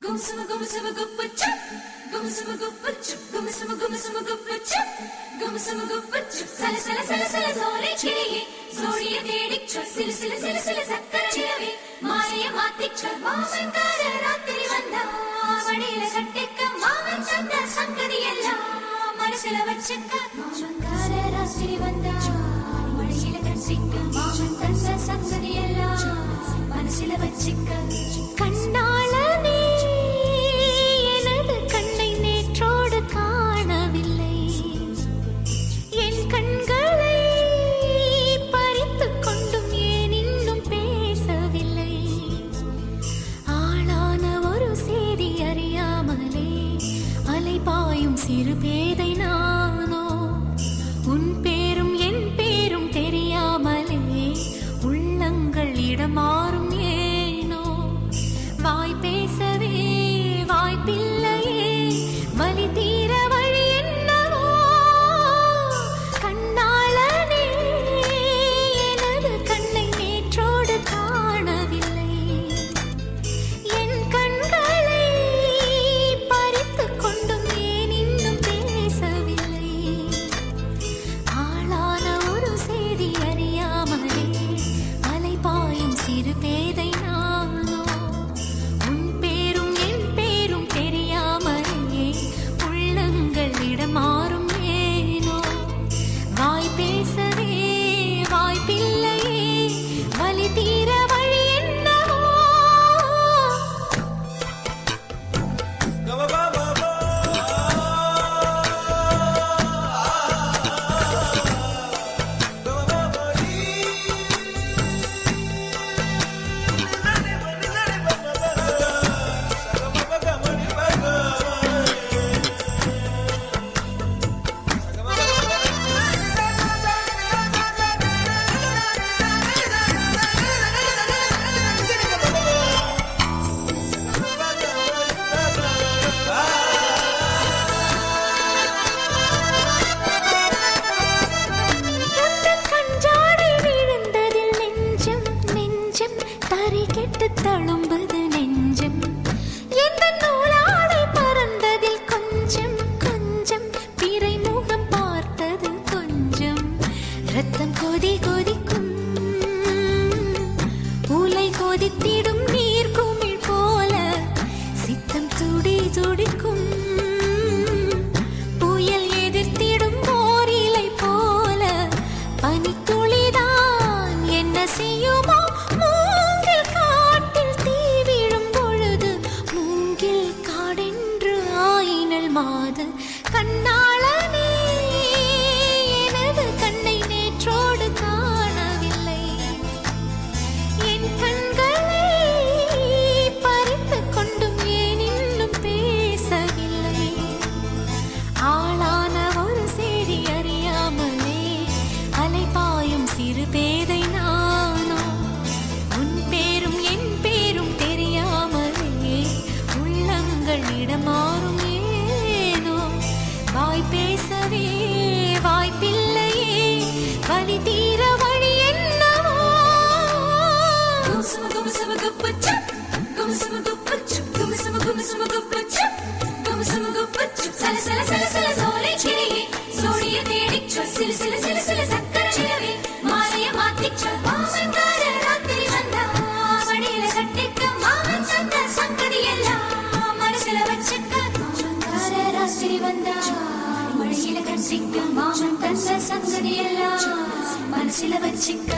Gumsuma gumsuma guppuchu, gumsuma guppuchu, gumsuma gumsuma guppuchu, gumsuma guppuchu. Sala sala sala sala zole chiliye, zodiye dedichu, sila sila sila sila sakkara chilave, maaliya maathichu, maavan kara rathiri vanda, vadiyila kattikka maavan tanda sangadiyella, manasila vachikka, maavan kara rathiri vanda, vadiyila kattikka maavan tanda sangadiyella, manasila vachikka. கண்ணாளனே எனது கண்ணை நேற்றோடு காணவில்லை, என் கண்களை பறித்துக் கொண்டும் ஏன் இன்னும் பேசவில்லை, ஆளான ஒரு செய்தி அறியாமலே அலைபாயும் சிறு பேதை நானோ, உன் பேரும் என் பேரும் தெரியாமலே உள்ளங்கள் இடமாறும் வாய் பேசவே வாய்ப்பில்லையே, வலி தீர வழி என்னவோ, கண்ணாளனே எனது கண்ணை நேற்றோடு காணவில்லை, என் கண்களை பறித்துக் கொண்டும் ஏன் இன்னும் பேசவில்லை, ஆளான ஒரு செய்தி அறியாமலே அலைபாயும் சிறு பேதை மாறும் ஏனோ, வாய் பேசவே வாய்ப்பில்லையே, வலி தீர வழி என்னவோ. தழும்புது நெஞ்சம், எந்த நூலாடை பறந்ததில் கொஞ்சம் கொஞ்சம் பிறை முகம் பார்த்தது கொஞ்சம், ரத்தம் கொதி கொதிக்கும் உலை கொதித்திடும் நீர் குமிழ் போல, சித்தம் துடி துடிக்கும் புயல் எதிர்த்திடும் ஓரிலை போல, பனித்துளிதான் என்ன செய்யுமோ, மாது கண்ணாளனே எனது கண்ணை நேற்றோடு காணவில்லை, என் கண்களை பறித்துக் கொண்டும் ஏன் இன்னும் பேசவில்லை, ஆளான ஒரு செய்தி அறியாமலே அலைபாயும் சிறு பேதை நானோ, உன் பேரும் என் பேரும் தெரியாமலே உள்ளங்கள் இடமாறும் வாய் பேசவே வாய்ப்பில்லையே, வலி தீர வழி என்னவோ. கும்சும கும்சும குப்பச்சு, கும்சும குப்பச்சு, கும்சும கும்சும குப்பச்சு, கும்சும குப்பச்சு. சல சல சல சல சோலை கிளியே, சோடிய தேடிச்சு, சில சில சில சில சக்கர நிலவே, மாலைய மாத்திச்சு, மாமன் கார ராத்திரி வந்தா, வடியில கட்டிக்க மாமன் சந்த சங்கதி எல்லாம் மனசுல வச்சுக்க, மாமன் கார ராத்திரி வந்தா, மழையில கட்டிக்க மாமன் தந்த சங்கதி எல்லாம் மனசுல வச்சுக்க.